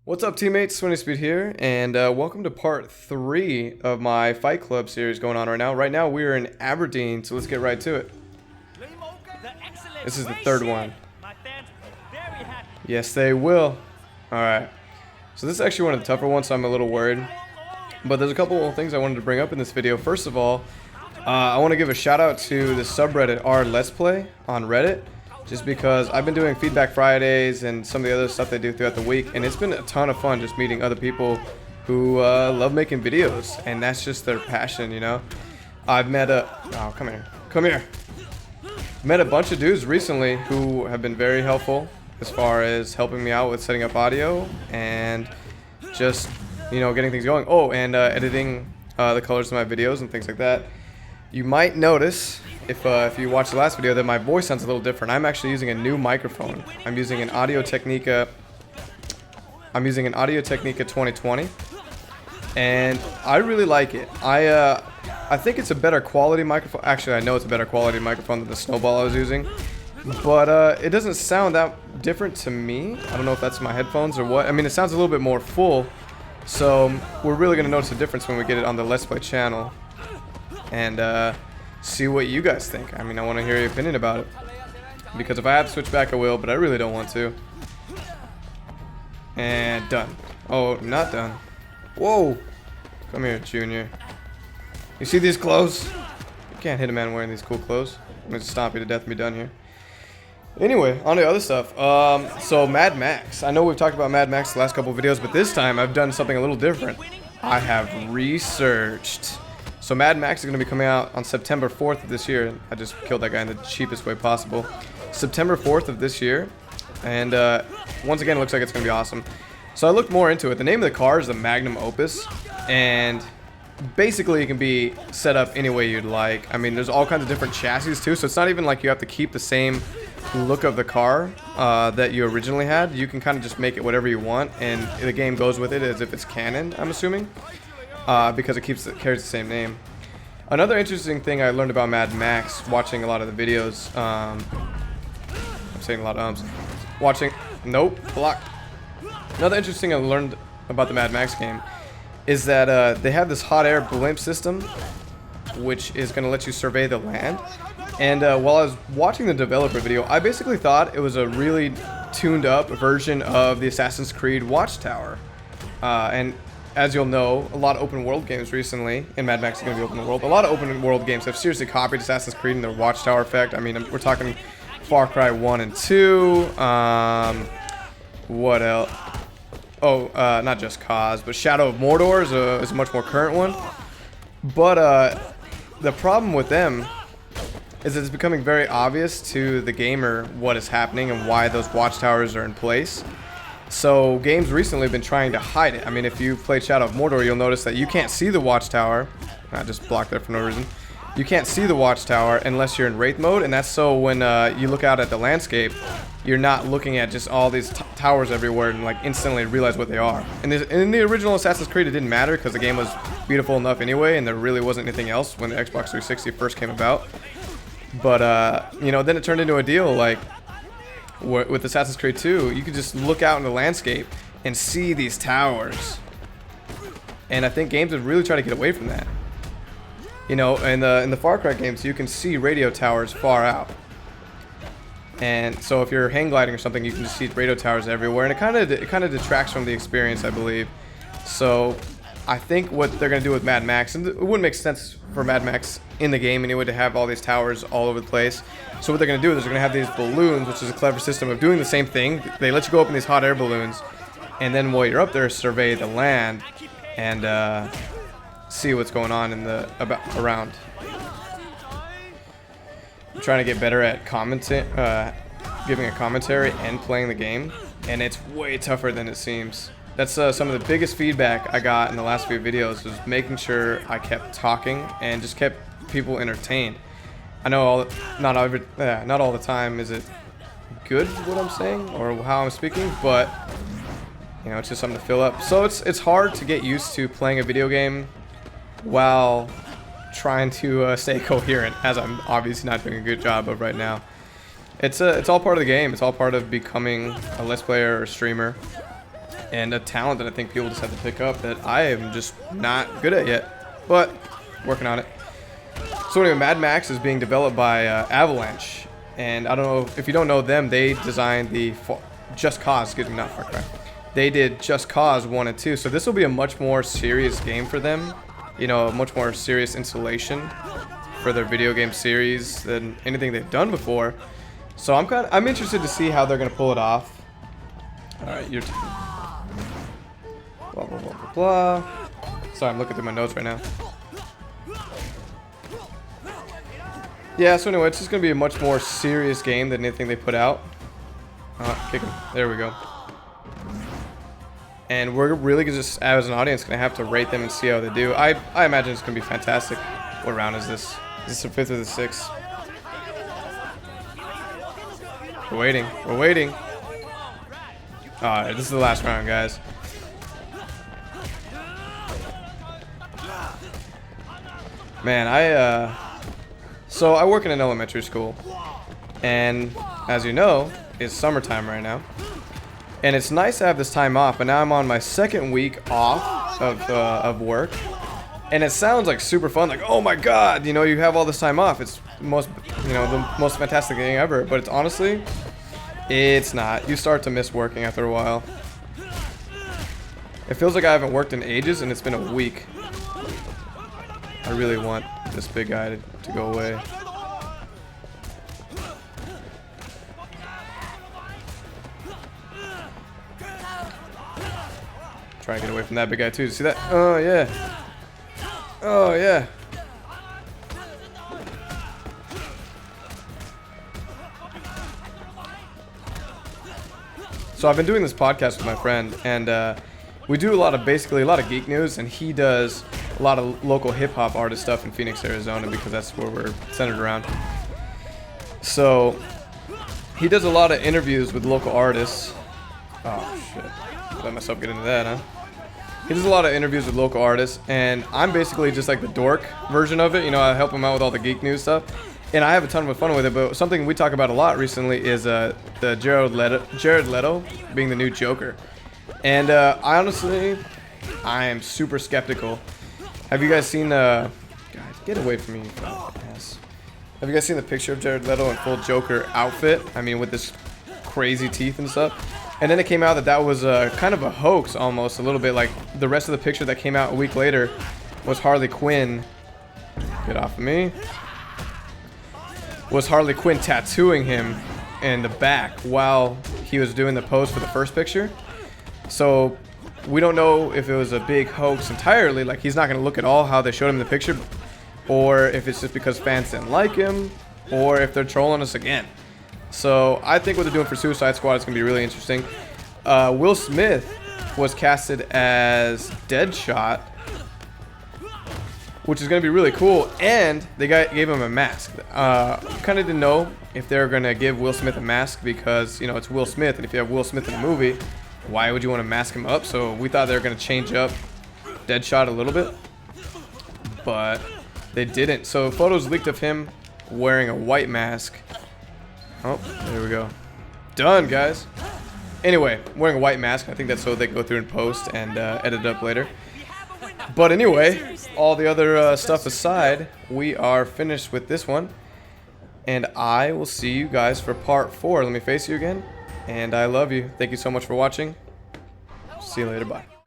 What's up, teammates? Swenyspeed here, and welcome to part 3 of my Fight Club series going on right now. Right now, we're in Aberdeen, so let's get right to it. This is the third one. Yes, they will. Alright. So this is actually one of the tougher ones, so I'm a little worried. But there's a couple of things I wanted to bring up in this video. First of all, I want to give a shout out to the subreddit r/Let's Play on Reddit. Just because I've been doing Feedback Fridays and some of the other stuff they do throughout the week, and it's been a ton of fun just meeting other people who love making videos, and that's just their passion, you know. I've met oh, come here, met a bunch of dudes recently who have been very helpful as far as helping me out with setting up audio and just, you know, getting things going. Oh, and editing the colors of my videos and things like that. You might notice, if you watched the last video, that my voice sounds a little different. I'm actually using a new microphone. I'm using an Technica 2020, and I really like it. I think it's a better quality microphone. Actually, I know it's a better quality microphone than the Snowball I was using, but it doesn't sound that different to me. I don't know if that's my headphones or what. I mean, it sounds a little bit more full, so we're really going to notice a difference when we get it on the Let's Play channel. And see what you guys think. I mean, I want to hear your opinion about it, because if I have to switch back, I will, but I really don't want to. And done. Oh, not done. Whoa, come here, Junior. You see these clothes? You can't hit a man wearing these cool clothes. I'm gonna stomp you to death and be done here. Anyway, on to other stuff. So Mad Max. I know we've talked about Mad Max the last couple of videos, but this time I've done something a little different. I have researched. So Mad Max is going to be coming out on September 4th of this year. I just killed that guy in the cheapest way possible. September 4th of this year. And once again, it looks like it's going to be awesome. So I looked more into it. The name of the car is the Magnum Opus. And basically, it can be set up any way you'd like. I mean, there's all kinds of different chassis too. So it's not even like you have to keep the same look of the car that you originally had. You can kind of just make it whatever you want. And the game goes with it as if it's canon, I'm assuming. Because it carries the same name. Another interesting thing I learned about Mad Max watching a lot of the videos. I'm saying a lot of ums. Nope, block. Another interesting thing I learned about the Mad Max game is that they have this hot air blimp system, which is going to let you survey the land. And while I was watching the developer video, I basically thought it was a really tuned up version of the Assassin's Creed Watchtower. And as you'll know, a lot of open world games recently, and Mad Max is going to be open world, a lot of open world games have seriously copied Assassin's Creed and their Watchtower effect. I mean, we're talking Far Cry 1 and 2, what else? Oh, not Just Cause, but Shadow of Mordor is a much more current one. But the problem with them is that it's becoming very obvious to the gamer what is happening and why those watchtowers are in place. So games recently have been trying to hide it. I mean, if you've played Shadow of Mordor, you'll notice that you can't see the watchtower. I just blocked that for no reason. You can't see the watchtower unless you're in Wraith mode, and that's so when you look out at the landscape, you're not looking at just all these towers everywhere and like instantly realize what they are. And in the original Assassin's Creed, it didn't matter because the game was beautiful enough anyway, and there really wasn't anything else when the Xbox 360 first came about. But you know, then it turned into a deal like, with Assassin's Creed 2, you could just look out in the landscape and see these towers. And I think games would really try to get away from that. You know, in the Far Cry games, you can see radio towers far out. And so if you're hang gliding or something, you can just see radio towers everywhere. And it kind of detracts from the experience, I believe. So I think what they're going to do with Mad Max, and it wouldn't make sense for Mad Max in the game anyway to have all these towers all over the place. So what they're going to do is they're going to have these balloons, which is a clever system of doing the same thing. They let you go up in these hot air balloons, and then while you're up there, survey the land and see what's going on in the around. I'm trying to get better at giving a commentary and playing the game, and it's way tougher than it seems. That's some of the biggest feedback I got in the last few videos, was making sure I kept talking and just kept people entertained. I know not all the time is it good what I'm saying or how I'm speaking, but you know, it's just something to fill up. So it's hard to get used to playing a video game while trying to stay coherent, as I'm obviously not doing a good job of right now. It's all part of the game. It's all part of becoming a Let's Player or streamer. and a talent that I think people just have to pick up that I am just not good at yet, but working on it. So anyway, Mad Max is being developed by Avalanche, and I don't know if you don't know them. They designed the Just Cause, excuse me, not Far Cry. They did Just Cause 1 and 2, so this will be a much more serious game for them. You know, a much more serious installation for their video game series than anything they've done before. So I'm interested to see how they're gonna pull it off. All right, your turn. Blah blah blah blah blah. Sorry, I'm looking through my notes right now. Yeah, so anyway, it's just gonna be a much more serious game than anything they put out. Kick him. There we go. And we're really just, as an audience, gonna have to rate them and see how they do. I imagine it's gonna be fantastic. What round is this? Is this the 5th or the 6th? We're waiting. We're waiting. Alright, this is the last round, guys. Man, so I work in an elementary school, and as you know, it's summertime right now. And it's nice to have this time off, but now I'm on my 2nd week off of work. And it sounds like super fun, like, oh my god, you know, you have all this time off. It's the most fantastic thing ever. But it's honestly, it's not. You start to miss working after a while. It feels like I haven't worked in ages, and it's been a week. I really want this big guy to go away. Try and get away from that big guy too. See that? Oh yeah. Oh yeah. So I've been doing this podcast with my friend, and we do basically a lot of geek news, and he does a lot of local hip hop artist stuff in Phoenix, Arizona, because that's where we're centered around. So he does a lot of interviews with local artists. Oh shit. Let myself get into that, huh? He does a lot of interviews with local artists, and I'm basically just like the dork version of it. You know, I help him out with all the geek news stuff, and I have a ton of fun with it. But something we talk about a lot recently is the Jared Leto being the new Joker. And I am super skeptical. Have you guys seen God, get away from me, you ass. Have you guys seen the picture of Jared Leto in full Joker outfit? I mean, with this crazy teeth and stuff. And then it came out that that was kind of a hoax, almost a little bit. Like the rest of the picture that came out a week later was Harley Quinn. Get off of me. Was Harley Quinn tattooing him in the back while he was doing the pose for the first picture. So we don't know if it was a big hoax entirely. Like he's not gonna look at all how they showed him in the picture, or if it's just because fans didn't like him, or if they're trolling us again. So I think what they're doing for Suicide Squad is going to be really interesting. Will Smith was casted as Deadshot, which is going to be really cool, and they gave him a mask. Kind of didn't know if they were going to give Will Smith a mask because, you know, it's Will Smith, and if you have Will Smith in a movie, why would you want to mask him up? So we thought they were going to change up Deadshot a little bit, but they didn't. So photos leaked of him wearing a white mask. Oh, there we go. Done, guys. Anyway, wearing a white mask. I think that's so they can go through and post and edit it up later. But anyway, all the other stuff aside, we are finished with this one. And I will see you guys for part 4. Let me face you again. And I love you. Thank you so much for watching. See you later. Bye.